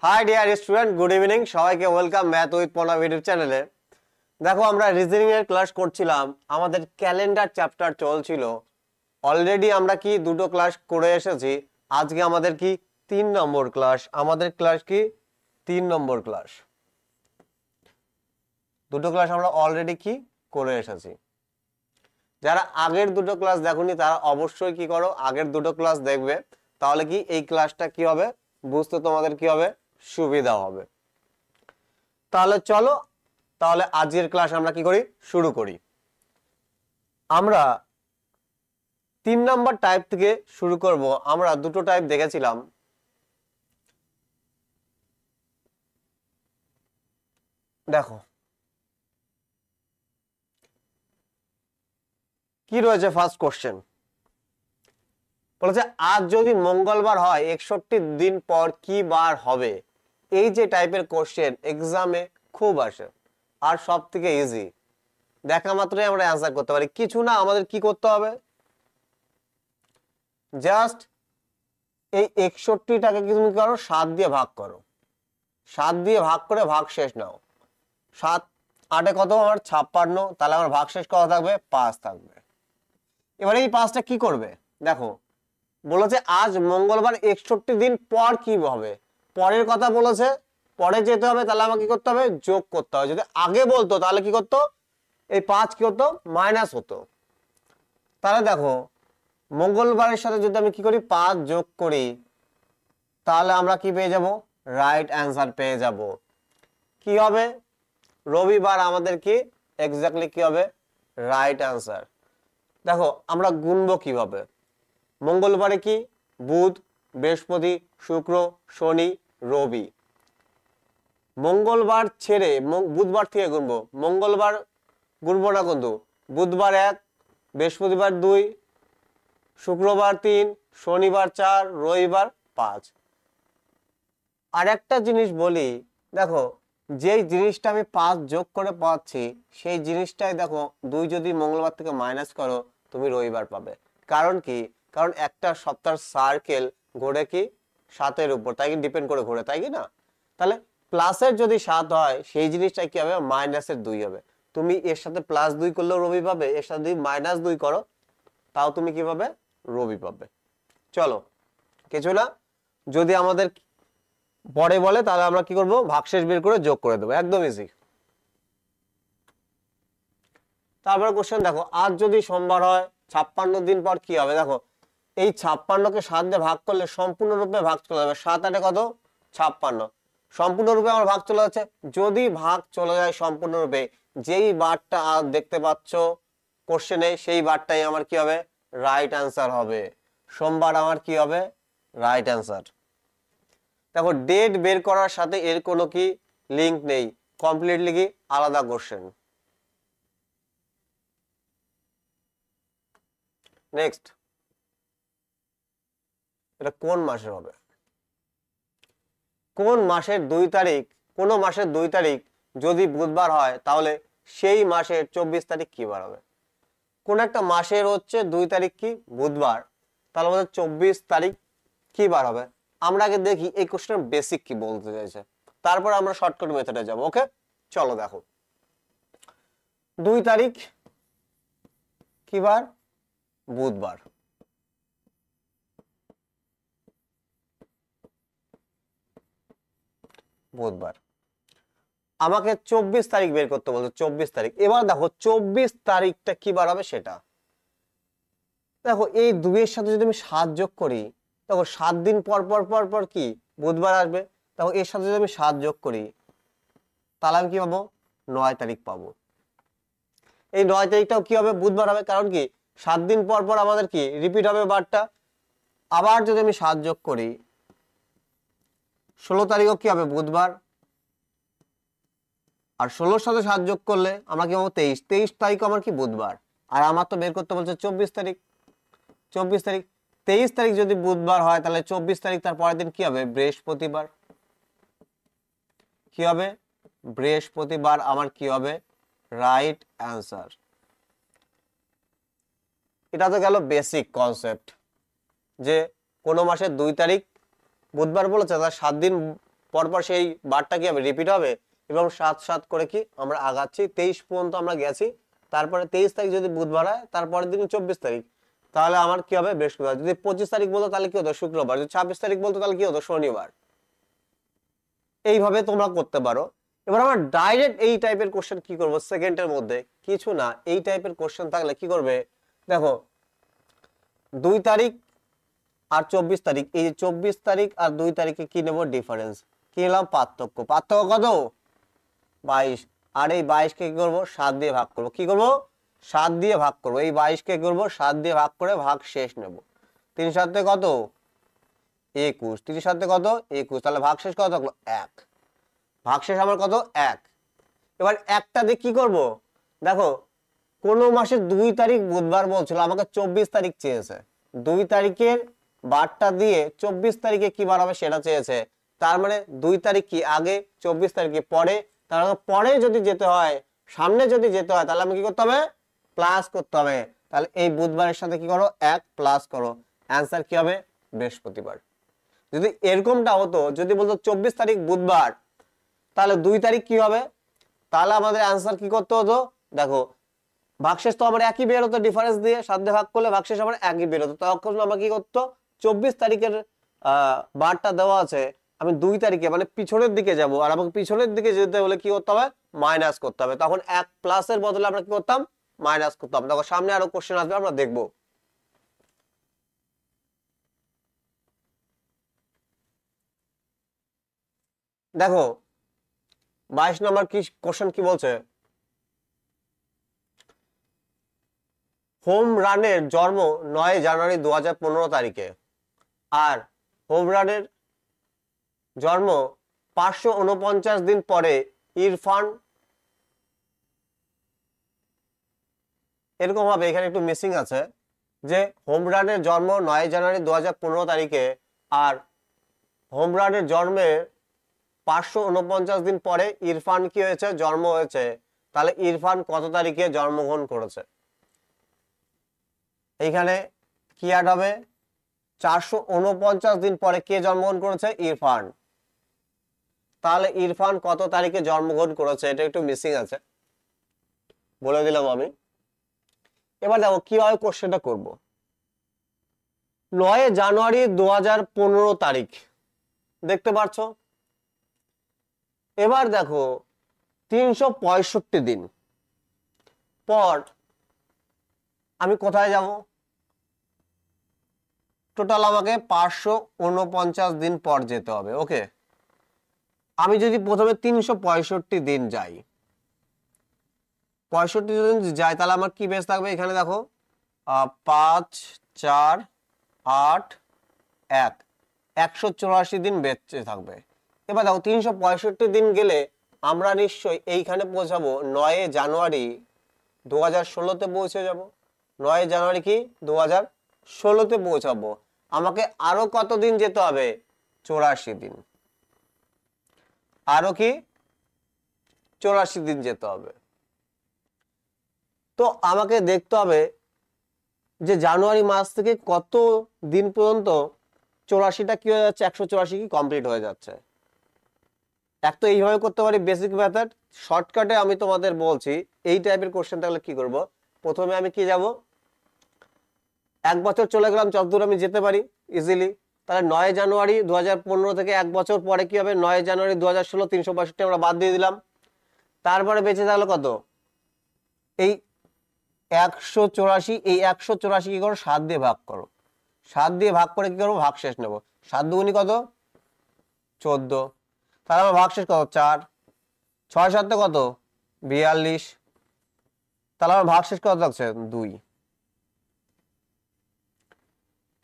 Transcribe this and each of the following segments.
High dear student, good evening. সবাইকে welcome math with Pranab YouTube চ্যানেলে। দেখো, আমরা রিজনিং এর ক্লাস করছিলাম, আমাদের ক্যালেন্ডার চ্যাপ্টার চলছিল। অলরেডি আমরা কি দুটো ক্লাস করে এসেছি। আজকে আমাদের কি 3 নম্বর ক্লাস। আমাদের ক্লাস কি 3 নম্বর ক্লাস। দুটো ক্লাস আমরা অলরেডি কি করে এসেছি। যারা আগের দুটো ক্লাস দেখোনি তারা অবশ্যই কি করো, আগের দুটো ক্লাস দেখবে। তাহলে কি এই ক্লাসটা কি হবে, বুঝতে তোমাদের কি হবে, সুবিধা হবে। তাহলে চলো, তাহলে আজকের ক্লাস আমরা কি করি, শুরু করি। আমরা 3 নম্বর টাইপ থেকে শুরু করব। আমরা দুটো টাইপ দেখেছিলাম। দেখো কি রয়েছে। ফার্স্ট কোশ্চেন বলেছে, আজ যদি মঙ্গলবার হয় 61 দিন পর কি বার হবে। এই যে টাইপের কোশ্চেন এক্সামে খুব আসে, আর সব থেকে ইজি। দেখা মাত্রই আমরা অ্যান্সার করতে পারি। কিছু না, আমাদের কি করতে হবে, জাস্ট এই 61টাকে কি তুমি করো, 7 দিয়ে ভাগ করো। 7 দিয়ে ভাগ করে ভাগ শেষ নাও। 7 8 কত, আমার 56। তাহলে আমার ভাগ শেষ কত থাকবে, 5 থাকবে। এবারে এই 5টা কি করবে, দেখো বলেছে আজ মঙ্গলবার 61 দিন পর কি হবে। পরের কথা বলেছে, পরে যেতে হবে। তাহলে আমাকে কি করতে হবে, যোগ করতে হবে। যদি আগে বলতো তাহলে কি করতো, এই 5 কি হতো, মাইনাস হতো। তাহলে দেখো, মঙ্গলবারের সাথে যদি আমি কি করি, 5 যোগ করি, তাহলে আমরা কি পেয়ে যাব, রাইট অ্যান্সার পেয়ে যাব। কি হবে, রবিবার আমাদের কি এক্স্যাক্টলি কি হবে, রাইট অ্যান্সার। দেখো আমরা গুনবো কিভাবে। মঙ্গলবারে কি, বুধ, বৃহস্পতি, শুক্র, শনি, রবি। মঙ্গলবার ছেড়ে বুধবার থেকে গুনবো। মঙ্গলবার গুনবো না কিন্তু। বুধবার 1, বৃহস্পতিবার 2, শুক্রবার 3, শনিবার 4, রবিবার 5। আর একটা জিনিস বলি, দেখো যেই জিনিসটা আমি 5 যোগ করে পাচ্ছি, সেই জিনিসটাই দেখো 2 যদি মঙ্গলবার থেকে মাইনাস করো, তুমি রবিবার পাবে। কারণ কি, কারণ একটা সপ্তাহের সার্কেল ঘোরে কি 7-এর উপর, তাই কি ডিপেন্ড করে ঘোরে, তাই কি না। তাহলে প্লাসের যদি 7 হয়, সেই জিনিসটা কি হবে, মাইনাসের 2 হবে। তুমি এর সাথে +2 করলেও রবি পাবে, এর সাথে যদি -2 করো তাও তুমি কি পাবে, রবি পাবে। চলো, কিছু না। যদি আমাদের পরে বলে তাহলে আমরা কি করব, ভাগশেষ বের করে যোগ করে দেবো, একদম ইজি। তারপরে কোশ্চেন দেখো, আজ যদি সোমবার হয় 56 দিন পর কি হবে। দেখো এই 56কে 7 দিয়ে ভাগ করলে সম্পূর্ণরূপে ভাগ চলে যাবে। 7 8 কত, 56। সম্পূর্ণরূপে আমার ভাগ চলে যাচ্ছে। যদি ভাগ চলে যায় সম্পূর্ণরূপে, যেই বারটা দেখতে পাচ্ছ কোশ্চেনে, সেই বারটাই আমার কি হবে, রাইট অ্যান্সার হবে। সোমবার আমার কি হবে, রাইট অ্যান্সার। দেখো ডেট বের করার সাথে এর কোনো কি লিংক নেই, কমপ্লিটলি কি আলাদা কোশ্চেন। নেক্সট, এটা কোন মাসের হবে। কোন মাসের 2 তারিখ, কোন মাসের 2 তারিখ যদি বুধবার হয়, তাহলে সেই মাসের 24 তারিখ কি বার হবে। কোন একটা মাসের হচ্ছে 2 তারিখ কি বুধবার, তাহলে আমাদের 24 তারিখ কি বার হবে। আমরা আগে দেখি এই কোশ্চেনের বেসিক কি বলতে চাইছে, তারপর আমরা শর্টকাট মেথডে যাব। ওকে, চলো দেখো 2 তারিখ কি বার, বুধবার। বুধবার আমাকে 24 তারিখ বের করতে বলছে, 24 তারিখ। এবার দেখো 24 তারিখটা কি বার হবে সেটা। দেখো এই 2 এর সাথে যদি আমি 7 যোগ করি, দেখো 7 দিন পর পর পর পর কি বুধবার আসবে। দেখো এর সাথে যদি আমি 7 যোগ করি, তাহলে আমি কি পাবো, 9 তারিখ পাবো। এই 9 তারিখটাও কি হবে, বুধবার হবে। কারণ কি 7 দিন পর পর আমাদের কি রিপিট হবে বারটা। আবার যদি আমি 7 যোগ করি, 16 তারিখও কি হবে, বুধবার। আর 16-র সাথে 7 যোগ করলে আমরা কি পাবো, 23। 23 তারিখ আমার কি বুধবার। আর আমার তো বের করতে বলছে 24 তারিখ। 24 তারিখ, 23 তারিখ যদি বুধবার হয়, তাহলে 24 তারিখ তার পরের দিন কি হবে, বৃহস্পতিবার। কি হবে, বৃহস্পতিবার আমার কি হবে, রাইট অ্যান্সার। এটা তো গেল বেসিক কনসেপ্ট, যে কোন মাসের 2 তারিখ বুধবার বলেছে, তার 7 দিন পরপর সেই বারটা কি হবে রিপিট হবে এবং 7 7 করে কি আমরা আগাচ্ছি 23 পর্যন্ত আমরা গেছি। তারপরে 23 তারিখ যদি বুধবার হয় তারপরের দিন 24 তারিখ, তাহলে আমার কি হবে বৃহস্পতিবার। যদি 25 তারিখ বলতো তাহলে কি হতো শুক্রবার, যদি 26 তারিখ বলতো তাহলে কি হতো শনিবার। এইভাবে তোমরা করতে পারো। এবার আমরা ডাইরেক্ট এই টাইপের কোশ্চেন কি করব সেকেন্ডের মধ্যে, কিছু না এই টাইপের কোশ্চেন থাকলে কি করবে দেখো 2 তারিখ আর 24 তারিখ, এই যে 24 তারিখ আর 2 তারিখে কি নেব ডিফারেন্স, কি নিলাম পার্থক্য, পার্থক্য কত 22, আর এই 22 কে কি করব 7 দিয়ে ভাগ করব, কি করব 7 দিয়ে ভাগ করব, এই 22 কে করব 7 দিয়ে ভাগ করে ভাগ শেষ নেব। 3 7 কত 21, 3 7 কত 21, তাহলে ভাগ শেষ কত থাকলো 1, ভাগ শেষ আমার কত 1। এবার একটা দিয়ে কি করব দেখো কোন মাসের 2 তারিখ বুধবার বলছিল, আমাকে 24 তারিখ চেয়েছে, 2 তারিখের বারটা দিয়ে 24 তারিখে কি বার হবে সেটা চেয়েছে, তার মানে 2 তারিখ কি আগে 24 তারিখে পরে, তার মানে পরে যদি যেতে হয় সামনে যদি যেতে হয় তাহলে আমি কি করতে হবে প্লাস করতে হবে। তাহলে এই বুধবারের সাথে কি করো 1 প্লাস করো, অ্যান্সার কি হবে বৃহস্পতিবার। যদি এরকমটা হতো যদি বলতো 24 তারিখ বুধবার তাহলে 2 তারিখ কি হবে, তাহলে আমাদের অ্যান্সার কি করতে হতো দেখো ভাগশেষ তো আমার একই বের হতো, ডিফারেন্স দিয়ে 7 দিয়ে ভাগ করলে ভাগশেষ আমার একই বের হতো, তখন আমাকে কি করতো 24 তারিখের বারটা দেওয়া আছে, আমি 2 তারিখে মানে পিছনের দিকে যাব, আর আমাকে পিছনের দিকে যেতে হলে কি করতে হবে মাইনাস করতে হবে, তখন 1 প্লাসের বদলে আমরা কি করতাম মাইনাস করতাম। দেখো সামনে আরো কোশ্চেন আসবে আমরা দেখবো। দেখো 22 নম্বর কি কোশ্চেন কি বলছে, হোম রানের জন্ম 9 জানুয়ারি 2015 তারিখে, আর হোম রানের জন্ম 549 দিন পরে ইরফান, এরকম হবে এখানে একটু মিসিং আছে যে হোম রানের জন্ম 9 জানুয়ারি 2015 তারিখে আর হোম রানের জন্মের 549 দিন পরে ইরফান কি হয়েছে জন্ম হয়েছে, তাহলে ইরফান কত তারিখে জন্মগ্রহণ করেছে, এইখানে কি অ্যাড হবে 449 দিন পরে কে জন্মগ্রহণ করেছে ইরফান, তাহলে ইরফান কত তারিখে জন্মগ্রহণ করেছে এটা একটু মিসিং আছে বলে দিলাম আমি। এবার দেখো কিভাবে কোশ্চেনটা করব, 9 জানুয়ারি 2015 তারিখ দেখতে পাচ্ছ, এবার দেখো 365 দিন পর আমি কোথায় যাব, টোটাল আমাকে 549 দিন পর যেতে হবে। ওকে, আমি যদি প্রথমে 365 দিন যাই, 65 দিন যাই তাহলে আমার কি বেস থাকবে, এখানে দেখো 5 4 8 1, 184 দিন বেঁচে থাকবে। এবার দেখো 365 দিন গেলে আমরা নিশ্চয়ই এইখানে পৌঁছাবো 9 জানুয়ারি 2016-তে পৌঁছে যাব, 9 জানুয়ারি কি 2016-তে পৌঁছাবো, আমাকে আরো কত দিন যেতে হবে 84 দিন, আরো কি 84 দিন যেতে হবে। তো আমাকে দেখতে হবে যে জানুয়ারি মাস থেকে কত দিন পর্যন্ত 84টা কি হয়ে যাচ্ছে 184 কি কমপ্লিট হয়ে যাচ্ছে। এক তো এইভাবে করতে পারি বেসিক মেথড, শর্টকাটে আমি তোমাদের বলছি এই টাইপের কোশ্চেন থাকলে কি করব, প্রথমে আমি কি যাব 1 বছর চলে গেলাম যতদূর আমি যেতে পারি ইজিলি, তাহলে 9 জানুয়ারি 2015 থেকে 1 বছর পরে কি হবে 9 জানুয়ারি 2016, 362 আমরা বাদ দিয়ে দিলাম, তারপরে বেঁচে থাকলো কত এই 184, এই 184 কি করো 7 দিয়ে ভাগ করো, 7 দিয়ে ভাগ করে কি করবো ভাগ শেষ নেব, 7 দুগুনি কত 14, তাহলে আমার ভাগ শেষ কত 4, 6 7 কত 42, তাহলে আমার ভাগ শেষ কত থাকছে 2,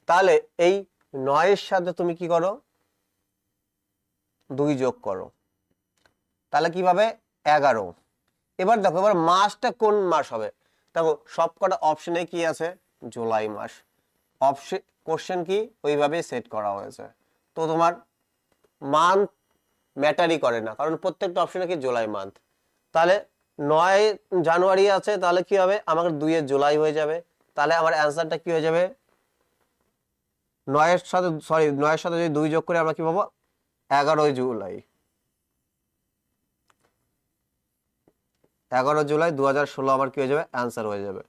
তাহলে এই 9 এর সাথে তুমি কি করো 2 যোগ করো, তাহলে কিভাবে 11। এবার দেখো এবার মাসটা কোন মাস হবে, দেখো সবকটা অপশনে কি আছে জুলাই মাস, অপশন কোশ্চেন কি ওইভাবে সেট করা হয়েছে, তো তোমার মান্থ ম্যাটারই করে না কারণ প্রত্যেকটা অপশনে কি জুলাই মান্থ, তাহলে 9 জানুয়ারি আছে তাহলে কি হবে আমাকে 2 জুলাই হয়ে যাবে, তাহলে আমার অ্যান্সারটা কি হয়ে যাবে 9 এর সাথে যদি 2 যোগ করে আমরা কি পাবো 11 জুলাই 2016 আমার কি হয়ে যাবে, অ্যান্সার হয়ে যাবে।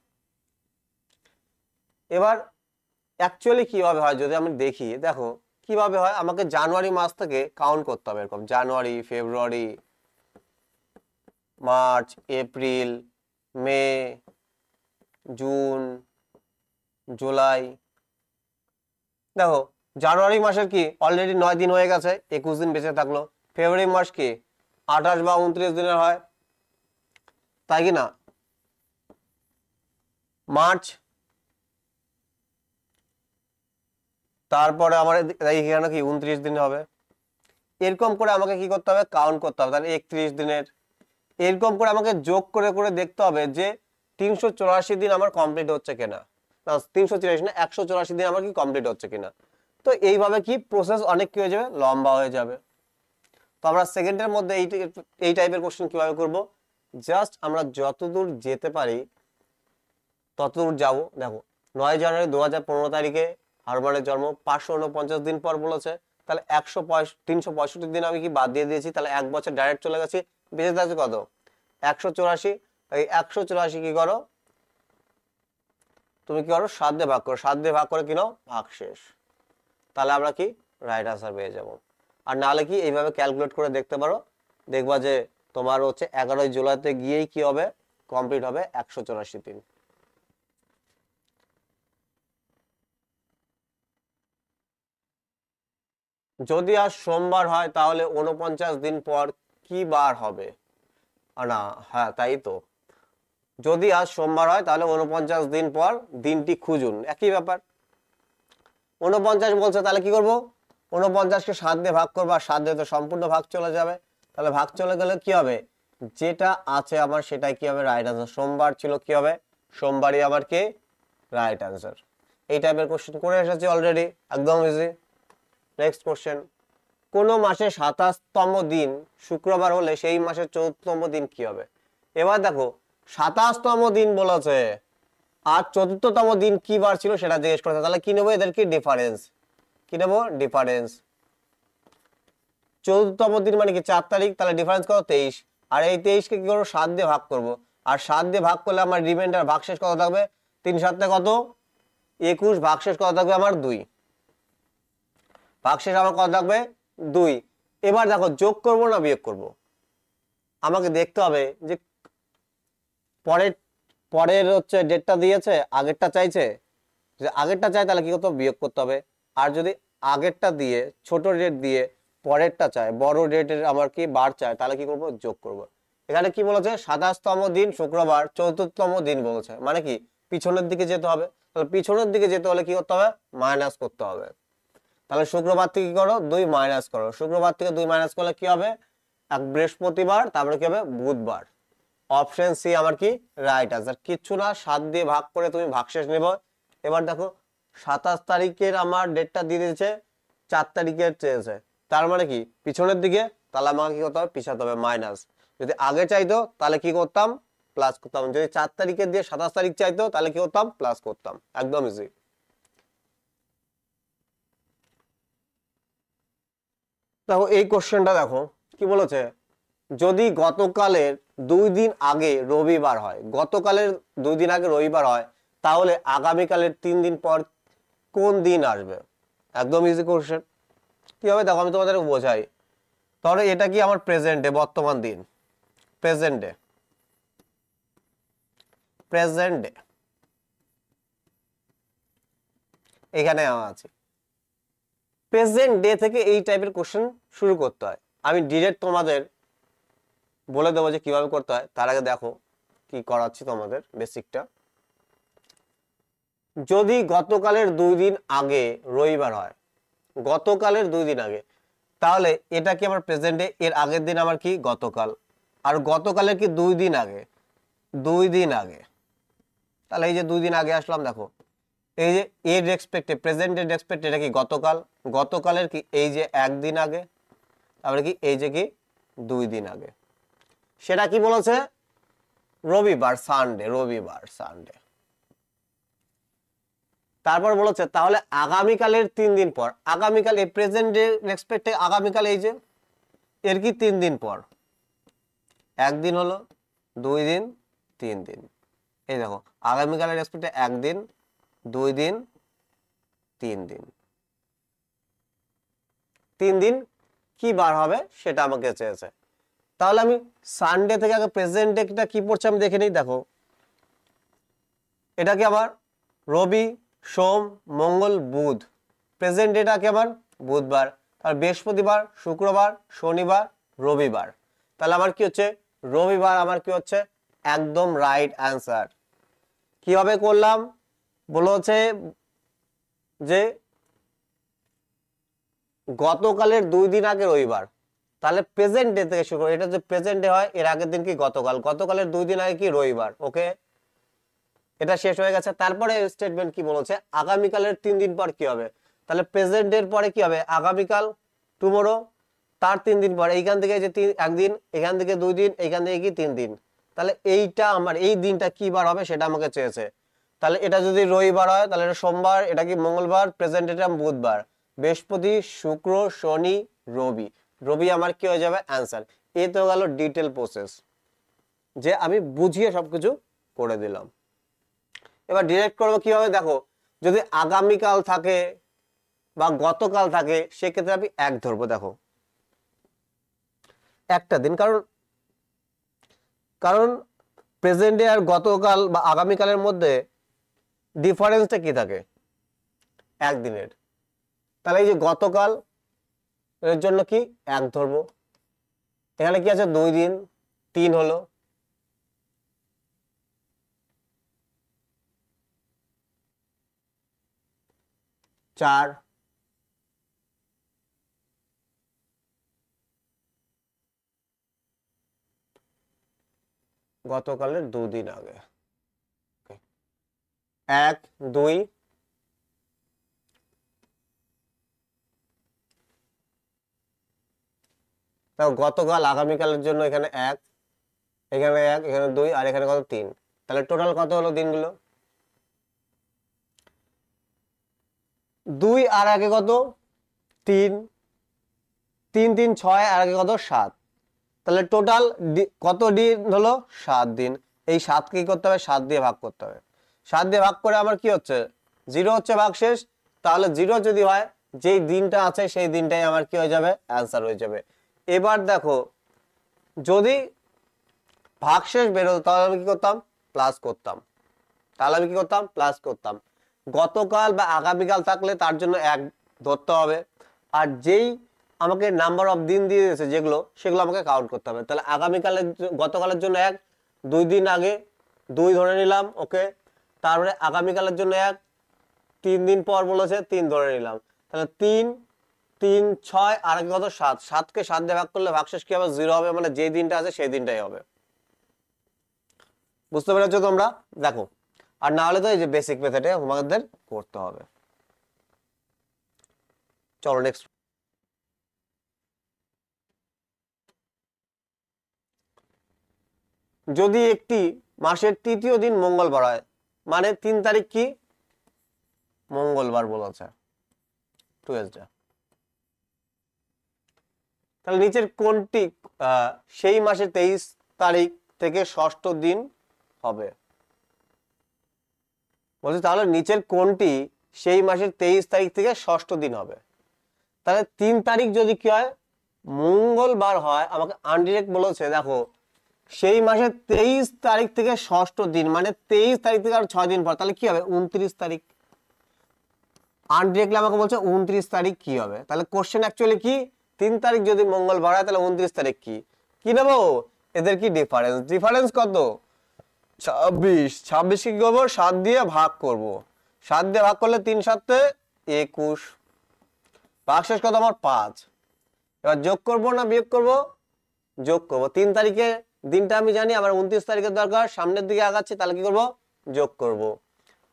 এবার অ্যাকচুয়ালি কিভাবে হয় যদি আমি দেখি, দেখো কিভাবে হয়, আমাকে জানুয়ারি মাস থেকে কাউন্ট করতে হবে। এরকম জানুয়ারি, ফেব্রুয়ারি, মার্চ, এপ্রিল, মে, জুন, জুলাই। দেখো জানুয়ারি মাসের কি অলরেডি 9 দিন হয়ে গেছে, 21 দিন বেঁচে থাকলো। ফেব্রুয়ারি মাস কি 28 বা 29 দিনের হয়, তাই কি না? মার্চ, তারপরে আমার এখানে কি 29 দিন হবে। এরকম করে আমাকে কি করতে হবে, কাউন্ট করতে হবে। তাহলে 31 দিনের, এরকম করে আমাকে যোগ করে করে দেখতে হবে যে 384 দিন আমার কমপ্লিট হচ্ছে কিনা, না 384 না 184 দিন আমার কি কমপ্লিট হচ্ছে কিনা। তো এইভাবে কি প্রসেস অনেক কি হয়ে যাবে, লম্বা হয়ে যাবে। তো আমরা সেকেন্ডের মধ্যে এই টাইপের কোশ্চেন কিভাবে করব, জাস্ট আমরা যতদূর যেতে পারি ততদূর যাব। দেখো 9 জানুয়ারি 2015 তারিখে হারবানের জন্ম, 549 দিন পর বলেছে, তাহলে 365 দিন আমি কি বাদ দিয়ে দিয়েছি, তাহলে 1 বছর ডাইরেক্ট চলে গেছি, বেঁচে থাকছে কত 184। এই 184 কি করো তুমি, কি করো 7 দিয়ে ভাগ করো, 7 দিয়ে ভাগ করে কি নাও, ভাগ শেষ। তাহলে আমরা কি রাইট আনসার পেয়ে যাব। আর নাহলে কি এইভাবে ক্যালকুলেট করে দেখতে পারো, দেখবা যে তোমার হচ্ছে 11 জুলাইতে গিয়েই কি হবে, কমপ্লিট হবে 184 দিন। যদি আজ সোমবার হয় তাহলে 49 দিন পর কি বার হবে, না হ্যাঁ তাই তো, যদি আজ সোমবার হয় তাহলে 49 দিন পর দিনটি খুঁজুন, একই ব্যাপার। 49 বলছে, তাহলে কি করব, 49কে 7 দিয়ে ভাগ করবো, আর 7 দিয়ে তো সম্পূর্ণ ভাগ চলে যাবে। তাহলে ভাগ চলে গেলে কি হবে, যেটা আছে আমার সেটাই কি হবে, রাইট আনসার। সোমবার ছিল, কি হবে সোমবারই আমার কি রাইট আনসার। এই টাইপের কোশ্চেন করে এসেছি অলরেডি, একদম ইজি। নেক্সট কোশ্চেন, কোন মাসে 27তম দিন শুক্রবার হলে সেই মাসের 4র্থতম দিন কি হবে। এবার দেখো 27তম দিন বলেছে, আর 4র্থতম দিন কি বার ছিল সেটা জিজ্ঞেস করেছে, তাহলে কি নেবো, এদের কি ডিফারেন্স, কি নেবো ডিফারেন্স। 4র্থতম দিন মানে কি 4 তারিখ, তাহলে ডিফারেন্স কত 23, আর এই 23কে কি করবো 7 দিয়ে ভাগ করব, আর 7 দিয়ে ভাগ করলে আমার রিমাইন্ডার ভাগশেষ কত থাকবে, 3 7 কত 21, ভাগশেষ কত থাকবে আমার 2, ভাগশেষ আমার কত থাকবে 2। এবার দেখো যোগ করব না বিয়োগ করব, আমাকে দেখতে হবে যে পরের পরের হচ্ছে ডেটটা দিয়েছে, আগেরটা চাইছে, যদি আগেরটা চাই তাহলে কি করতে হবে, বিয়োগ করতে হবে। আর যদি আগেরটা দিয়ে ছোট ডেট দিয়ে পরেরটা চায়, বড় ডেটের আমার কি বার চায়, তাহলে কি করব, যোগ করব। এখানে কি বলেছে 27তম দিন শুক্রবার 4র্থতম দিন বলেছে, মানে কি পিছনের দিকে যেতে হবে। তাহলে পিছনের দিকে যেতে হলে কি করতে হবে, মাইনাস করতে হবে। তাহলে শুক্রবার থেকে কি করো 2 মাইনাস করো, শুক্রবার থেকে 2 মাইনাস করলে কি হবে, এক বৃহস্পতিবার, তারপরে কি হবে বুধবার। অপশন সি আমার কি রাইট আনসার, কিচ্ছু না 7 দিয়ে ভাগ করে তুমি ভাগশেষ নেবে। এবার দেখো 27 তারিখের আমার ডেটটা দিয়ে দিয়েছে, 4 তারিখের চেয়েছে, তার মানে কি পিছনের দিকে, তাহলে আমাকে কি করতে হবে, পিছাতে হবে মাইনাস। যদি আগে চাইতো তাহলে কি করতাম, প্লাস করতাম। যদি 4 তারিখের দিয়ে 27 তারিখ চাইতো তাহলে কি করতাম, প্লাস করতাম, একদম ইজি। দেখো এই কোশ্চেনটা দেখো কি বলেছে, যদি গতকালের 2 দিন আগে রবিবার হয়, গতকালের 2 দিন আগে রবিবার হয়, তাহলে আগামীকালের 3 দিন পর কোন দিন আসবে, একদম ইজি কোশ্চেন। কি হবে দেখো আমি তোমাদের বোঝাই। তাহলে এটা কি আমার প্রেজেন্টে, বর্তমান দিন, প্রেজেন্টে, প্রেজেন্টে এখানে আছে, প্রেজেন্ট ডে থেকে এই টাইপের কোশ্চেন শুরু করতে হয়। আমি ডিরেক্ট তোমাদের বলে দেবো যে কিভাবে করতে হয়, তার আগে দেখো কি করাচ্ছি তোমাদের বেসিকটা। যদি গতকালের 2 দিন আগে রবিবার হয়, গতকালের 2 দিন আগে, তাহলে এটা কি আমার প্রেজেন্টে, এর আগের দিন আমার কি গতকাল, আর গতকালের কি 2 দিন আগে, 2 দিন আগে। তাহলে এই যে 2 দিন আগে আসলাম, দেখো এই যে এর রেসপেক্টে, প্রেজেন্টের রেসপেক্টে এটা কি গতকাল, গতকালের কি এই যে 1 দিন আগে, তারপরে কি এই যে কি 2 দিন আগে। সেটা কি বলেছে, রবিবার, সানডে, রবিবার সানডে। তারপর বলেছে তাহলে আগামীকালের 3 দিন পর, আগামীকাল এই প্রেজেন্ট ডে রেসপেক্টে আগামীকাল এই যে এর কি 3 দিন পর, একদিন হলো, 2 দিন, 3 দিন। এই দেখো আগামীকালের রেসপেক্টে 1 দিন, 2 দিন, 3 দিন। 3 দিন কি বার হবে সেটা আমাকে চেয়েছে। তাহলে আমি সানডে থেকে আগে প্রেজেন্ট ডেটা কি পড়ছে আমি দেখে নিই। দেখো এটা কি আমার রবি, সোম, মঙ্গল, বুধ। প্রেজেন্ট ডেটা কি আমার বুধবার। আর বৃহস্পতিবার, শুক্রবার, শনিবার, রবিবার। তাহলে আমার কি হচ্ছে রবিবার আমার কি হচ্ছে একদম রাইট অ্যান্সার। কিভাবে করলাম বলেছে যে গতকালের 2 দিন আগে রবিবার, তাহলে প্রেজেন্ট ডে থেকে শুরু এটা যে প্রেজেন্ট ডে হয় এর আগের দিন কি গতকাল, গতকালের 2 দিন আগে কি রবিবার। ওকে, এটা শেষ হয়ে গেছে। তারপরে স্টেটমেন্ট কি বলেছে আগামীকালের 3 দিন পর কি হবে। তাহলে প্রেজেন্ট ডের পরে কি হবে আগামীকাল, টুমরো, তার 3 দিন পর এইখান থেকে যে একদিন, এখান থেকে 2 দিন, এইখান থেকে কি 3 দিন। তাহলে এইটা আমার এই দিনটা কি বার হবে সেটা আমাকে চেয়েছে। তাহলে এটা যদি রবিবার হয় তাহলে এটা সোমবার, এটা কি মঙ্গলবার, প্রেজেন্ট ডেটা বুধবার, বৃহস্পতি, শুক্র, শনি, রবি। রবি আমার কি হয়ে যাবে অ্যান্সার। এই তো গেল ডিটেল প্রসেস যে আমি বুঝিয়ে সবকিছু করে দিলাম। এবার ডিরেক্ট করবো কিভাবে, দেখো যদি আগামীকাল থাকে বা গতকাল থাকে সেক্ষেত্রে আমি 1 ধরবো। দেখো একটা দিন, কারণ কারণ প্রেজেন্ট ডে আর গতকাল বা আগামীকালের মধ্যে ডিফারেন্সটা কি থাকে একদিনের। তাহলে এই যে গতকাল এর জন্য কি 1 ধরবো। এখানে কি আছে 2 দিন, 3 হলো, চার, গতকালের 2 দিন আগে, 1, 2, গতকাল আগামীকালের জন্য এখানে 1, এখানে 1, এখানে 2 আর এখানে কত 3। তাহলে টোটাল কত হলো দিনগুলো 2 আর আগে কত 3, 3, 3, 6 আর আগে কত 7। তাহলে টোটাল কত দিন হলো 7 দিন। এই 7 কি করতে হবে 7 দিয়ে ভাগ করতে হবে। 7 দিয়ে ভাগ করে আমার কি হচ্ছে 0 হচ্ছে ভাগশেষ। তাহলে 0 যদি হয় যেই দিনটা আছে সেই দিনটাই আমার কি হয়ে যাবে অ্যান্সার হয়ে যাবে। এবার দেখো যদি ভাগশেষ বেরোতো তাহলে আমি কি করতাম প্লাস করতাম। তাহলে আমি কি করতাম প্লাস করতাম। গতকাল বা আগামীকাল থাকলে তার জন্য 1 ধরতে হবে। আর যেই আমাকে নাম্বার অফ দিন দিয়ে দিয়েছে যেগুলো সেগুলো আমাকে কাউন্ট করতে হবে। তাহলে আগামীকালের গতকালের জন্য 1, 2 দিন আগে 2 ধরে নিলাম। ওকে, তারপরে আগামীকালের জন্য 1, 3 দিন পর বলেছে 3 ধরে নিলাম। তাহলে 3, 3, 6 আর আগে কত 7। 7কে 7 দিয়ে ভাগ করলে ভাগশেষ কি হবে 0 হবে, মানে যে দিনটা আছে সেই দিনটাই হবে। বুঝতে পেরেছো তোমরা? দেখো আর না হলে তো এই যে বেসিক মেথডে তোমাদের করতে হবে। চলো নেক্সট। যদি একটি মাসের 3য় দিন মঙ্গলবার হয়, মানে 3 তারিখ কি মঙ্গলবার বলেছে টুয়েসডে, তাহলে নিচের কোনটি সেই মাসের 23 তারিখ থেকে ষষ্ঠ দিন হবে বলছে। তাহলে নিচের কোনটি সেই মাসের 23 তারিখ থেকে ষষ্ঠ দিন হবে। তাহলে 3 তারিখ যদি কি হয় মঙ্গলবার হয়, আমাকে আনডিরেক্ট বলেছে দেখো সেই মাসের 23 তারিখ থেকে ষষ্ঠ দিন, মানে 23 তারিখ থেকে আর 6 দিন পর, তাহলে কি হবে 29 তারিখ। আনডিরেক্টলি আমাকে বলছে 29 তারিখ কি হবে। তাহলে কোশ্চেন অ্যাকচুয়ালি কি 3 তারিখ যদি মঙ্গলবার হয় তাহলে 29 তারিখ কি কি নেবো, এদের কি ডিফারেন্স, ডিফারেন্স কত 26। 26 কি করবো 7 দিয়ে ভাগ করব। 7 দিয়ে ভাগ করলে 3 7 21, ভাগশেষ কত আমার 5। এবার যোগ করব না বিয়োগ করব, যোগ করব। 3 তারিখে দিনটা আমি জানি, আবার 29 তারিখের দরকার, সামনের দিকে আগাচ্ছি, তাহলে কি করব যোগ করব।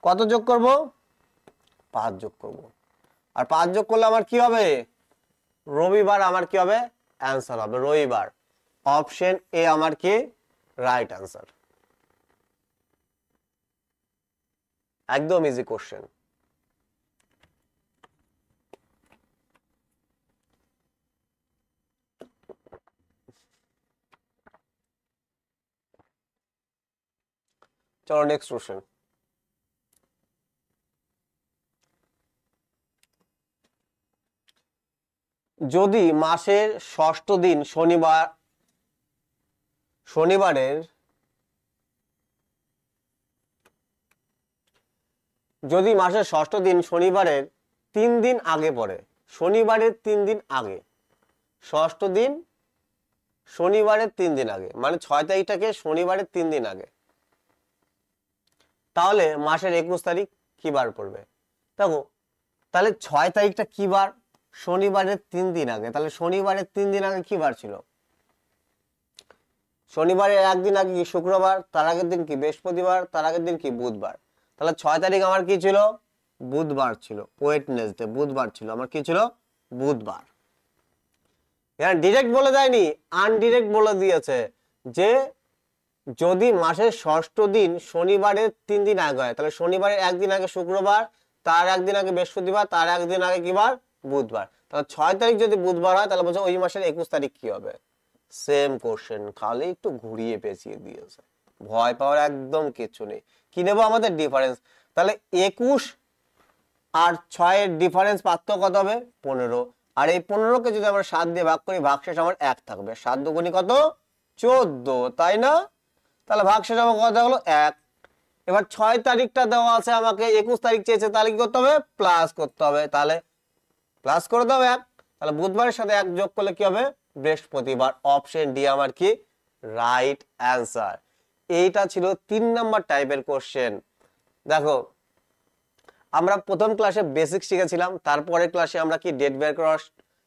কত যোগ করব 5 যোগ করব। আর 5 যোগ করলে আমার কি হবে রবিবার, আমার কি হবে অ্যান্সার হবে রবিবার। অপশন এ আমার কি রাইট অ্যান্সার। একদম ইজি কোশ্চেন। চলো নেক্সট কোশ্চেন। যদি মাসের ষষ্ঠ দিন শনিবারের যদি মাসের ষষ্ঠ দিন শনিবারের 3 দিন আগে পড়ে, শনিবারের 3 দিন আগে, ষষ্ঠ দিন শনিবারের 3 দিন আগে, মানে 6 তারিখটাকে শনিবারের 3 দিন আগে, তাহলে মাসের 21 তারিখ কি বার পড়বে? দেখো তাহলে 6 তারিখটা কি বার? শনিবারের 3 দিন আগে। তাহলে শনিবারের 3 দিন আগে কি বার ছিল? শনিবারের একদিন আগে কি শুক্রবার, তার আগের দিন কি বৃহস্পতিবার, তার আগের দিন কি বুধবার। তাহলে 6 তারিখ আমার কি ছিল? বুধবার ছিল, ওয়েডনেসডে, বুধবার ছিল আমার, কি ছিল? বুধবার। এখানে ডিরেক্ট বলে দেয়নি, আনডিরেক্ট বলে দিয়েছে যে যদি মাসের ষষ্ঠ দিন শনিবারের 3 দিন আগে হয়, তাহলে শনিবারের একদিন আগে শুক্রবার, তার একদিন আগে বৃহস্পতিবার, তার একদিন আগে কি বার? বুধবার। তাহলে 6 তারিখ যদি বুধবার হয়, তাহলে বলছে ওই মাসের 21 তারিখ কি হবে? সেম কোশ্চেন, খালি একটু ঘুরিয়ে পেঁচিয়ে দিয়েছে, ভয় পাওয়ার একদম কিছু নেই। কি নেবো? আমাদের ডিফারেন্স। তাহলে 21 আর 6 এর ডিফারেন্স, পার্থক্য কত হবে? 15। আর এই 15কে যদি আমরা 7 দিয়ে ভাগ করি, ভাগশেষ আমার 1 থাকবে। 7 দুগুণী কত? 14, তাই না? তাহলে ভাগশেষ আমার কত হলো? 1। এবার 6 তারিখটা দেওয়া আছে আমাকে, 21 তারিখ চেয়েছে, তাহলে কি করতে হবে? প্লাস করতে হবে। তাহলে প্লাস করে দাও 1। তাহলে বুধবারের সাথে 1 যোগ করলে কি হবে? বৃহস্পতিবার। অপশন ডি আমার কি রাইট অ্যান্সার। এইটা ছিল 3 নাম্বার টাইপের কোশ্চেন। দেখো আমরা প্রথম ক্লাসে বেসিক শিখেছিলাম, তারপরে ক্লাসে আমরা কি ডেট বের করা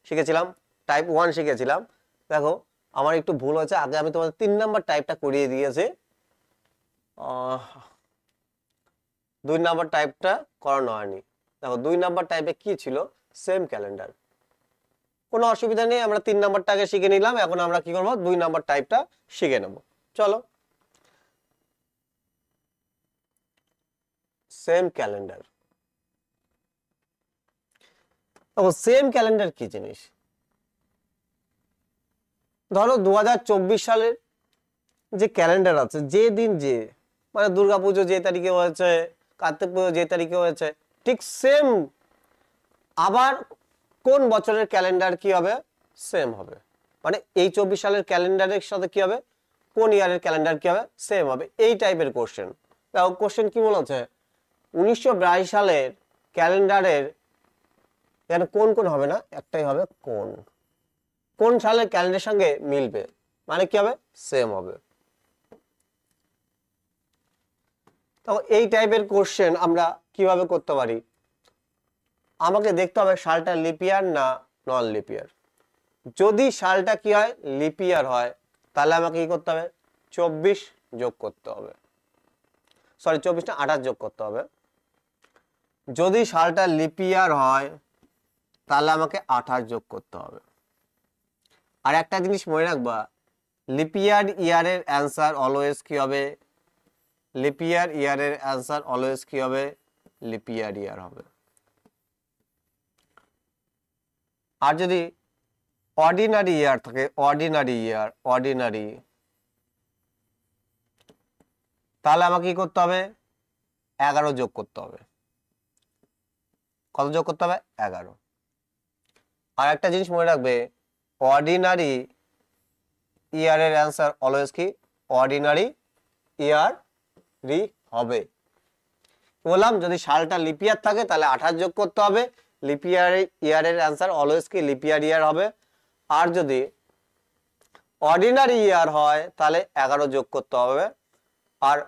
শিখেছিলাম, টাইপ 1 শিখেছিলাম। দেখো আমার একটু ভুল হয়েছে, আগে আমি তোমাদের 3 নাম্বার টাইপটা করিয়ে দিয়েছি, 2 নাম্বার টাইপটা করানো হয়নি। দেখো 2 নাম্বার টাইপে কি ছিল? Same calendar. কোনো অসুবিধা নেই, আমরা 3 নাম্বারটাকে শিখে নিলাম, এখন আমরা কি করব? 2 নাম্বার টাইপটা শিখে নেব। চলো, সেম ক্যালেন্ডার। দেখো সেম ক্যালেন্ডার কি জিনিস? ধরো 2024 সালের যে ক্যালেন্ডার আছে, যে দিন যে, মানে দুর্গাপুজো যে তারিখে হয়েছে, কার্তিক পুজো যে তারিখে হয়েছে, ঠিক সেম আবার কোন বছরের ক্যালেন্ডার কি হবে? সেম হবে। মানে এই 24 সালের ক্যালেন্ডারের সাথে কি হবে? কোন ইয়ারের ক্যালেন্ডার কি হবে? সেম হবে। এই টাইপের কোশ্চেন। দেখো কোশ্চেন কি বলেছে? 1982 সালের ক্যালেন্ডারের এখানে কোন কোন হবে না, একটাই হবে কোন। কোন সালের ক্যালেন্ডারের সঙ্গে মিলবে, মানে কি হবে? সেম হবে। তো এই টাইপের কোশ্চেন আমরা কিভাবে করতে পারি? আমাকে দেখতে হবে সালটা লিপ ইয়ার না নন লিপ ইয়ার। যদি সালটা কি হয়? লিপ ইয়ার হয়, তাহলে আমাকে কি করতে হবে? 24 যোগ করতে হবে, সরি 24 না 28 যোগ করতে হবে। যদি সালটা লিপ ইয়ার হয়, তাহলে আমাকে 28 যোগ করতে হবে। আর একটা জিনিস মনে রাখবা, লিপ ইয়ারের অ্যান্সার অলওয়েজ কি হবে? লিপ ইয়ারের অ্যান্সার অলওয়েজ কি হবে? লিপ ইয়ার হবে। আর যদি অর্ডিনারি ইয়ার থাকে, অর্ডিনারি, তাহলে আমাকে কি করতে হবে? 11 যোগ করতে হবে। কত যোগ করতে হবে? 11। আর একটা জিনিস মনে রাখবে, অর্ডিনারি ইয়ারের অ্যান্সার অলওয়েজ কি? অর্ডিনারি ইয়ারই হবে। বললাম যদি সালটা লিপ ইয়ার থাকে তাহলে 28 যোগ করতে হবে, লিপ ইয়ারের অ্যান্সার অলওয়েজ কি? লিপ ইয়ার হবে। আর যদি অর্ডিনারি ইয়ার হয় তাহলে 11 যোগ করতে হবে, আর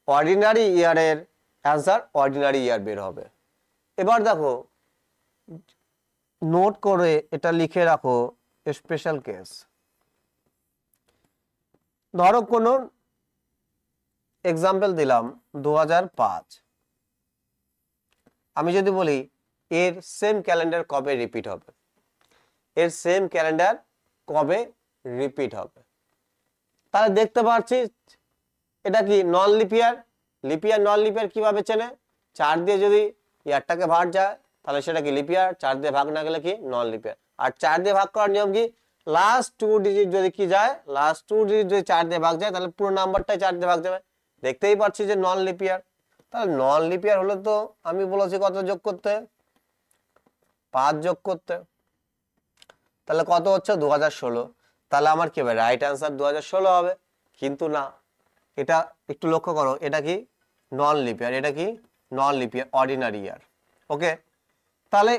অর্ডিনারি ইয়ারের অ্যান্সার অর্ডিনারি ইয়ার বের হবে। এবার দেখো নোট করে এটা লিখে রাখো, স্পেশাল কেস। ধরো কোনো এক্সাম্পল দিলাম 2005, আমি যদি বলি এর সেম ক্যালেন্ডার কবে রিপিট হবে, এর সেম ক্যালেন্ডার কবে রিপিট হবে, তাহলে দেখতে পাচ্ছি এটা কি নন লিপিয়ার। লিপিয়ার নন লিপিয়ার কিভাবে চেনে? 4 দিয়ে যদি ইয়ারটাকে ভাগ যায় তাহলে সেটা কি লিপিয়ার, 4 দিয়ে ভাগ না গেলে কি নন লিপিয়ার। আর 4 দিয়ে ভাগ করার নিয়ম কি? লাস্ট 2 ডিজিট যদি কি যায়, লাস্ট 2 ডিজিট যদি 4 দিয়ে ভাগ যায় তাহলে পুরো নাম্বারটাই 4 দিয়ে ভাগ যাবে। দেখতেই পাচ্ছি যে নন লিপিয়ার। তাহলে নন লিপিয়ার হলে তো আমি বলেছি কত যোগ করতে, 5 যোগ করতে। তাহলে কত হচ্ছে 2016। তাহলে আমার কি হবে, রাইট অ্যান্সার 2016 হবে। কিন্তু না, এটা একটু লক্ষ্য করো, এটা কি নন লিপিয়ার, এটা কি নন লিপিয়ার, অর্ডিনারি ইয়ার। ওকে, তাহলে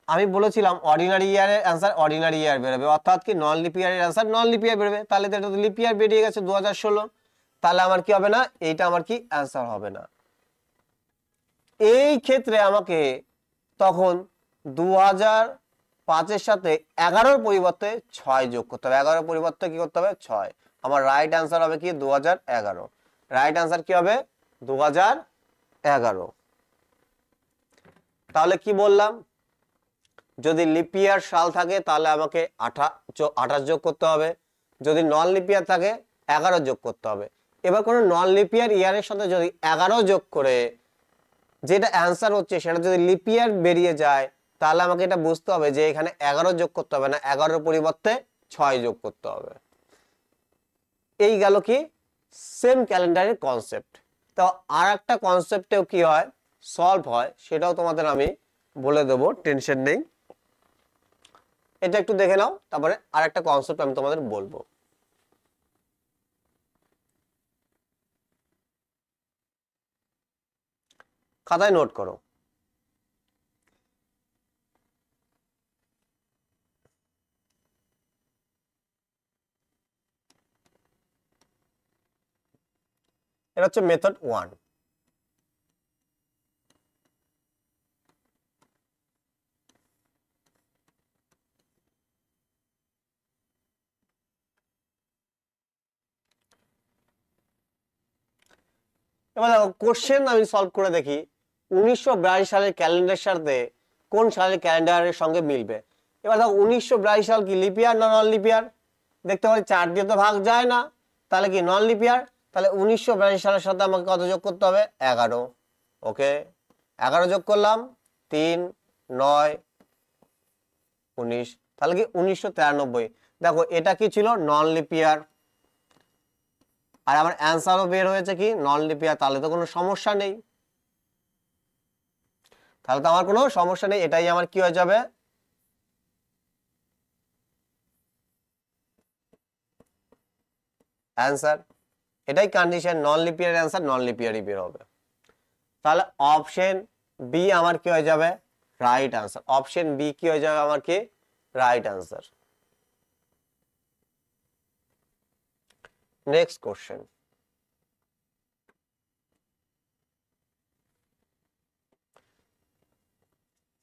আমি বলেছিলাম অর্ডিনারি ইয়ারের অ্যান্সার অর্ডিনারি ইয়ার বেরোবে, অর্থাৎ কি নন লিপিয়ারের অ্যান্সার নন লিপিয়ার বেরোবে। তাহলে তো এটা তো লিপিয়ার বেরিয়ে গেছে 2016। তাহলে আমার কি হবে না, এইটা আমার কি অ্যান্সার হবে না। এই ক্ষেত্রে আমাকে তখন 2005-এর সাথে 11-র পরিবর্তে 6 যোগ করতে হবে। 11-র পরিবর্তে কি করতে হবে, 6। আমার রাইট অ্যান্সার হবে কি 2011। রাইট অ্যান্সার কি হবে 2011। তাহলে কি বললাম, যদি লিপিয়ার সাল থাকে তাহলে আমাকে 28 যোগ করতে হবে, যদি নন লিপিয়ার থাকে 11 যোগ করতে হবে। এবার কোনো নন লিপিয়ার ইয়ারের সাথে যদি 11 যোগ করে যেটা অ্যান্সার হচ্ছে সেটা যদি লিপিয়ার বেরিয়ে যায়, তাহলে আমাকে এটা বুঝতে হবে যে এখানে 11 যোগ করতে হবে না, 11-র পরিবর্তে 6 যোগ করতে হবে। এই গেল কি সেম ক্যালেন্ডারের কনসেপ্ট। তো আর একটা কনসেপ্টেও কি হয়, সলভ হয়, সেটাও তোমাদের আমি বলে দেবো, টেনশন নেই। এটা একটু দেখে নাও, তারপরে আর একটা কনসেপ্ট আমি তোমাদের বলবো। খাতায় নোট করো। এটা হচ্ছে মেথড 1। এবার দেখো কোশ্চেন আমি সলভ করে দেখি 1982 সালের ক্যালেন্ডারের সাথে কোন সালের ক্যালেন্ডারের সঙ্গে মিলবে। এবার দেখো 1982 সাল কি লিপিয়ার না নন লিপিয়ার, দেখতে পাচ্ছি 4 দিয়ে তো ভাগ যায় না, তাহলে কি নন লিপিয়ার। তাহলে 1982 সালের সাথে আমাকে কত যোগ করতে হবে, 11। ওকে, 11 যোগ করলাম, 3 9 19, তাহলে কি 1993। দেখো এটা কি ছিল, নন লিপিয়ার, আর আমার অ্যান্সারও বের হয়েছে কি নন লিপিয়ার। তাহলে তো কোনো সমস্যা নেই, তাহলে তো আমার কোনো সমস্যা নেই, এটাই আমার কি হয়ে যাবে অ্যান্সার। এটাই কন্ডিশন, নন লিপিয়ার অ্যান্সার নন লিপিয়ারই বের হবে। তাহলে অপশন বি আমার কি হয়ে যাবে, রাইট অ্যান্সার। অপশন বি কি হয়ে যাবে আমার কি, রাইট অ্যান্সার। নেক্সট কোশ্চেন,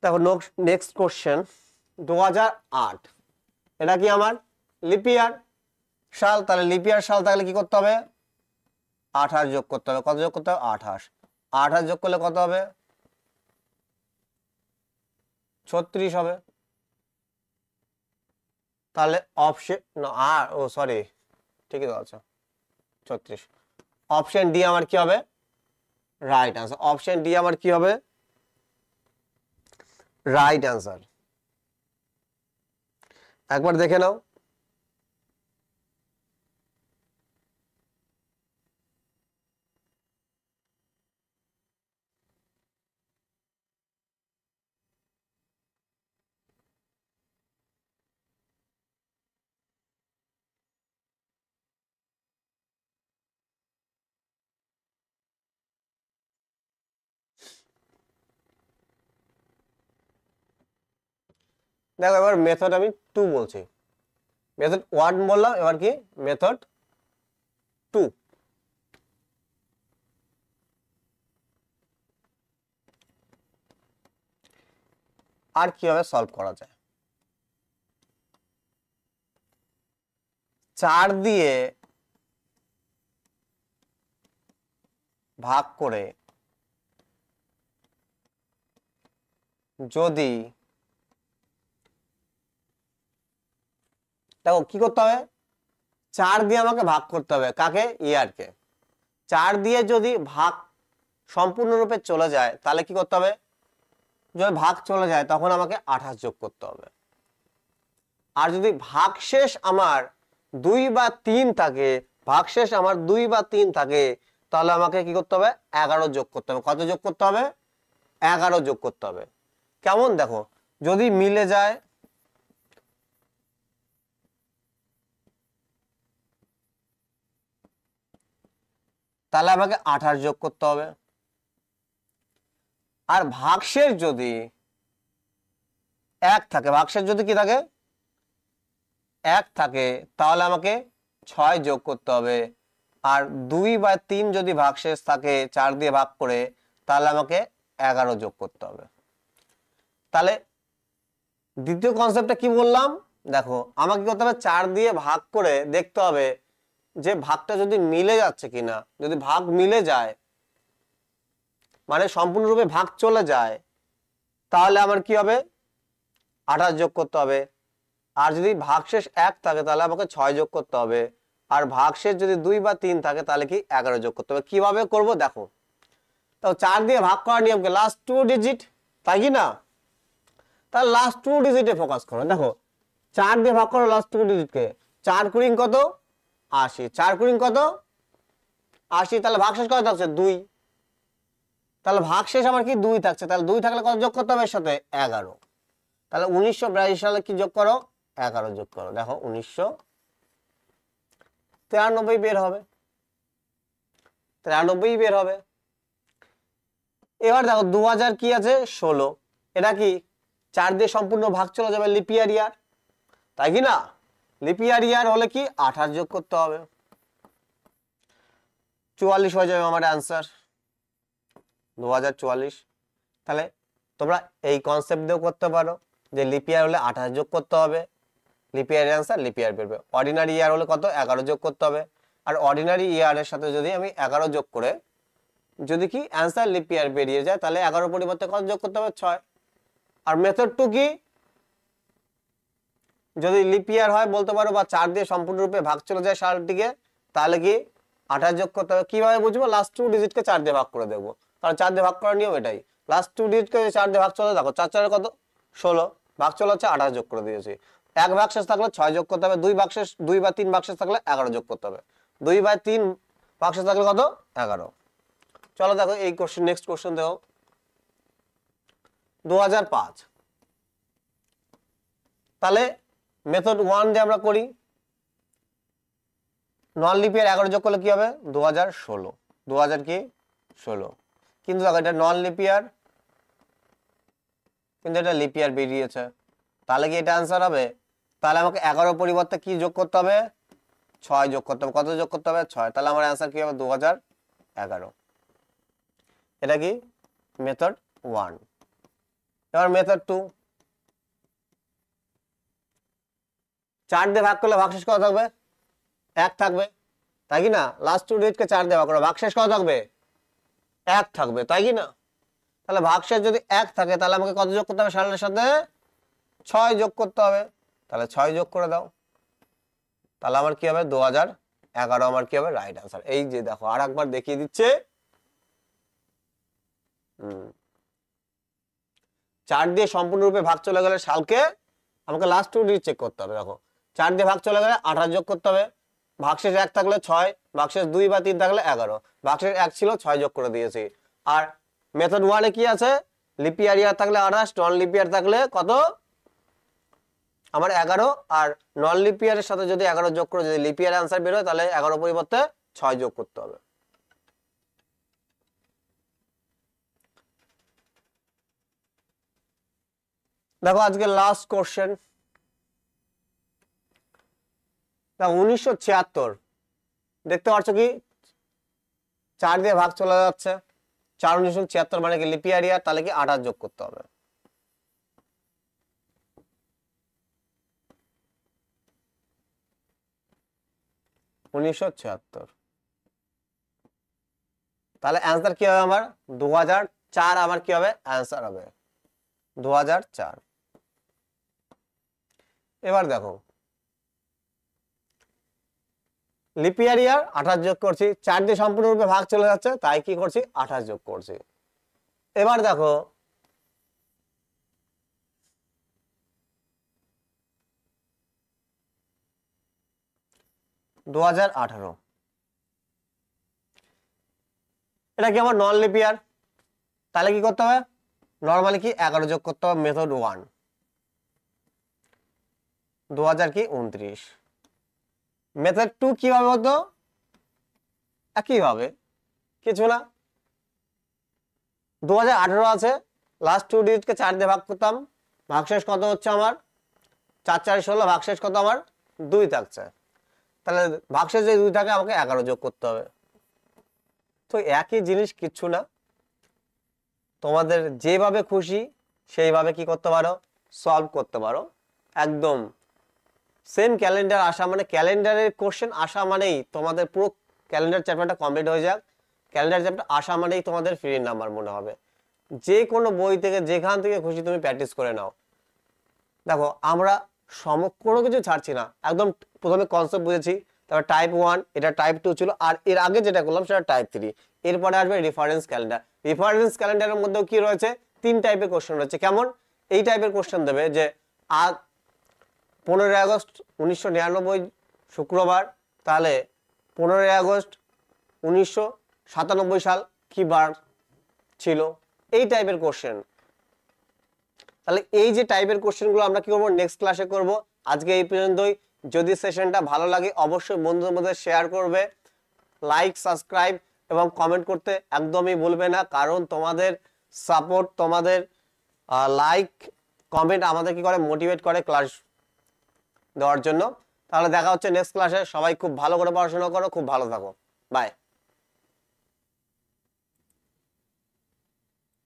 দেখো নেক্সট কোশ্চেন 2008। এটা কি আমার লিপিয়ার সাল, তাহলে লিপিয়ার সাল থাকলে কি করতে হবে, 28 যোগ করতে হবে। কত যোগ করতে হবে, 28। 28 যোগ করলে কত হবে, 36 হবে। তাহলে অপশন আর ও সরি ঠিকই তো আছে 36। অপশন ডি আমার কি হবে, রাইট অ্যান্সার। অপশন ডি আমার কি হবে, রাইট অ্যান্সার। একবার দেখে নাও। দেখো এবার মেথড আমি 2 বলছি, মেথড 1 বললাম, এবার কি মেথড 2। আর কিভাবে সলভ করা যায়, 4 দিয়ে ভাগ করে যদি, দেখো কি করতে হবে, 4 দিয়ে আমাকে ভাগ করতে হবে কাকে, ইয়ারকে। 4 দিয়ে যদি ভাগ সম্পূর্ণরূপে চলে যায় তাহলে কি করতে হবে, যদি ভাগ চলে যায় তখন আমাকে 28 যোগ করতে হবে। আর যদি ভাগশেষ আমার 2 বা 3 থাকে, ভাগশেষ আমার 2 বা 3 থাকে, তাহলে আমাকে কি করতে হবে? 11 যোগ করতে হবে। কত যোগ করতে হবে? 11 যোগ করতে হবে। কেমন দেখো, যদি মিলে যায় তাহলে আমাকে 28 যোগ করতে হবে। আর ভাগশেষ যদি 1 থাকে, ভাগশেষ যদি কি থাকে? 1 থাকে, তাহলে আমাকে 6 যোগ করতে হবে। আর 2 বা 3 যদি ভাগশেষ থাকে 4 দিয়ে ভাগ করে, তাহলে আমাকে 11 যোগ করতে হবে। তাহলে দ্বিতীয় কনসেপ্টটা কি বললাম দেখো, আমাকে কি করতে হবে? 4 দিয়ে ভাগ করে দেখতে হবে যে ভাগটা যদি মিলে যাচ্ছে কিনা। যদি ভাগ মিলে যায়, মানে সম্পূর্ণরূপে ভাগ চলে যায়, তাহলে আমার কি হবে? 28 যোগ করতে হবে। আর যদি ভাগশেষ 1 থাকে তাহলে আমাকে 6 যোগ করতে হবে। আর ভাগশেষ যদি 2 বা 3 থাকে তাহলে কি 11 যোগ করতে হবে। কিভাবে করব দেখো, তো 4 দিয়ে ভাগ করার নিয়ম কি? লাস্ট 2 ডিজিট, তাই কি না? তাহলে লাস্ট 2 ডিজিটে ফোকাস করো। দেখো 4 দিয়ে ভাগ করো লাস্ট 2 ডিজিটকে। 4 কুড়িং কত? 80। 4 কুড়িং কত? 80। তাহলে ভাগশেষ কত থাকছে? 2। তাহলে ভাগশেষ আমার কি 2 থাকছে। তাহলে 2 থাকলে কত যোগ করতে হবে এর সাথে? 11। তাহলে 1982 সালে কি যোগ করো? 11 যোগ করো। দেখো 1993 বের হবে। 93 বের হবে। এবার দেখো 2000 কি আছে? 16। এটা কি 4 দিয়ে সম্পূর্ণ ভাগ চলে যাবে, লিপিয়ার ইয়ার, তাই কি না? লিপিয়ার ইয়ার হলে কি 28 যোগ করতে হবে। 44 হয়ে যাবে আমার অ্যান্সার, 2044। তাহলে তোমরা এই কনসেপ্ট দিয়েও করতে পারো যে লিপিয়ার হলে 28 যোগ করতে হবে, লিপিয়ার অ্যান্সার লিপিয়ার বেরবে। অর্ডিনারি ইয়ার হলে কত? 11 যোগ করতে হবে। আর অর্ডিনারি ইয়ারের সাথে যদি আমি 11 যোগ করে যদি কি অ্যান্সার লিপিয়ার বেরিয়ে যায়, তাহলে 11 পরিবর্তে কত যোগ করতে হবে? 6। আর মেথড 2 কি? যদি লিপিয়ার হয় বলতে পারো, বা 4 দিয়ে সম্পূর্ণরূপে ভাগ চলে যায় সালটিকে, তাহলে কি 28 যোগ করতে হবে। কিভাবে বুঝবো? লাস্ট 2 ডিজিটকে 4 দিয়ে ভাগ করে দেবো, কারণ 4 দিয়ে ভাগ করার নিয়ম এটাই। লাস্ট 2 ডিজিটকে 4 দিয়ে ভাগ চলে, দেখো 4 4 কত? 16। ভাগ চলে হচ্ছে 28 যোগ করে দিয়েছি। 1 ভাগশেষ থাকলে 6 যোগ করতে হবে। 2 ভাগশেষ 2 বা 3 ভাগশেষ থাকলে 11 যোগ করতে হবে। 2 বা 3 ভাগশেষ থাকলে কত? 11। চলো দেখো এই কোশ্চেন, নেক্সট কোশ্চেন দেখো 2005। তাহলে মেথড 1 দিয়ে আমরা করি। নন লিপিয়ার 11 যোগ করলে কি হবে? 2016। 2000 কি? 16। কিন্তু দেখো এটা নন লিপিয়ার, কিন্তু এটা লিপিয়ার বেরিয়েছে, তাহলে কি এটা অ্যান্সার হবে? তাহলে আমাকে 11 পরিবর্তে কি যোগ করতে হবে? 6 যোগ করতে হবে। কত যোগ করতে হবে? 6। তাহলে আমার অ্যান্সার কি হবে? 2011। এটা কি মেথড 1। এবার মেথড 2। 4 দিয়ে ভাগ করলে ভাগশেষ কত থাকবে? 1 থাকবে, তাই কি না? লাস্ট 2 ডিজিটকে 4 দিয়ে ভাগ করো, ভাগশেষ কত থাকবে? 1 থাকবে, তাই কি না? তাহলে ভাগশেষ যদি 1 থাকে, তাহলে আমাকে কত যোগ করতে হবে? সালের সাথে 6 যোগ করতে হবে। তাহলে 6 যোগ করে দাও, তাহলে আমার কি হবে? 2011 আমার কি হবে? Right answer. এই যে দেখো আর একবার দেখিয়ে দিচ্ছে। 4 দিয়ে সম্পূর্ণরূপে ভাগ চলে গেলে সালকে আমাকে লাস্ট 2 ডিজিট চেক করতে হবে। দেখো 4 দিয়ে ভাগ চলে গেলে 28 যোগ করতে হবে। ভাগশেষ 1 থাকলে 6, ভাগশেষ 2 বা 3 থাকলে 11, ভাগশেষ 1 ছিল 6 যোগ করে দিয়েছি। আর মেথড 1 এ কি আছে? লিপিয়ার ইয়ার থাকলে 28, নন লিপিয়ার থাকলে কত? আমার 11। আর নন লিপিয়ারের সাথে যদি 11 যোগ করে যদি লিপিয়ার অ্যান্সার বের হয়, তাহলে 11 পরিবর্তে 6 যোগ করতে হবে। দেখো আজকে লাস্ট কোশ্চেন। 1976 দেখতে পাচ্ছ কি 4 দিয়ে ভাগ চলে যাচ্ছে। 4 1976 মানে কি লিপিয়ার ইয়ার, তাহলে কি 28 যোগ করতে হবে। তাহলে অ্যান্সার কি হবে আমার? 2004 আমার কি হবে? অ্যান্সার হবে 2004। এবার দেখো লিপিয়ার ইয়ার 28 যোগ করছি, 4 দিয়ে সম্পূর্ণরূপে ভাগ চলে যাচ্ছে, তাই কি করছি? 28 যোগ করছি। এবার দেখো 2018। এটা কি আমার নন লিপ ইয়ার, তাহলে কি করতে হবে, নর্মালি কি 11 যোগ করতে হবে, মেথড 1। 2029। মেথড 2 কিভাবে হতো, একইভাবে, কিছু না, 2018 আছে, লাস্ট 2 ডিজিটকে 4 দিয়ে ভাগ করতাম, ভাগশেষ কত হচ্ছে আমার 4 4 16, ভাগশেষ কত আমার 2 থাকছে, তাহলে ভাগশেষ যে 2 থাকে আমাকে 11 যোগ করতে হবে। তো একই জিনিস, কিচ্ছু না, তোমাদের যেভাবে খুশি সেইভাবে কি করতে পারো, সলভ করতে পারো। একদম সেম ক্যালেন্ডার আসা মানে, ক্যালেন্ডারের কোশ্চেন আসা মানেই তোমাদের পুরো ক্যালেন্ডার চ্যাপ্টারটা কমপ্লিট হয়ে যাক। ক্যালেন্ডার চ্যাপ্টার আসা মানেই তোমাদের ফ্রি নাম্বার মনে হবে। যে কোনো বই থেকে যেখান থেকে খুশি তুমি প্র্যাকটিস করে নাও। দেখো আমরা কোনো কিছু ছাড়ছি না, একদম প্রথমে কনসেপ্ট বুঝেছি, তারপর টাইপ 1, এটা টাইপ 2 ছিল, আর এর আগে যেটা করলাম সেটা টাইপ 3। এরপরে আসবে রেফারেন্স ক্যালেন্ডার। রেফারেন্স ক্যালেন্ডারের মধ্যেও কি রয়েছে, 3 টাইপের কোশ্চেন রয়েছে। কেমন, এই টাইপের কোশ্চেন দেবে যে আজ 15 আগস্ট 1999 শুক্রবার, তাহলে 15 আগস্ট 1997 সাল কি বার ছিল, এই টাইপের কোশ্চেন। তাহলে এই যে টাইপের কোশ্চেনগুলো আমরা কি করব, নেক্সট ক্লাসে করব। আজকে এই পর্যন্তই। যদি সেশনটা ভালো লাগে অবশ্যই বন্ধুদের মধ্যে শেয়ার করবে, লাইক, সাবস্ক্রাইব এবং কমেন্ট করতে একদমই ভুলবে না, কারণ তোমাদের সাপোর্ট, তোমাদের লাইক, কমেন্ট আমাদের কি করে, মোটিভেট করে ক্লাস দেওয়ার জন্য। তাহলে দেখা হচ্ছে নেক্সট ক্লাসে। সবাই খুব ভালো করে পড়াশোনা করো, খুব ভালো থাকো, বাই।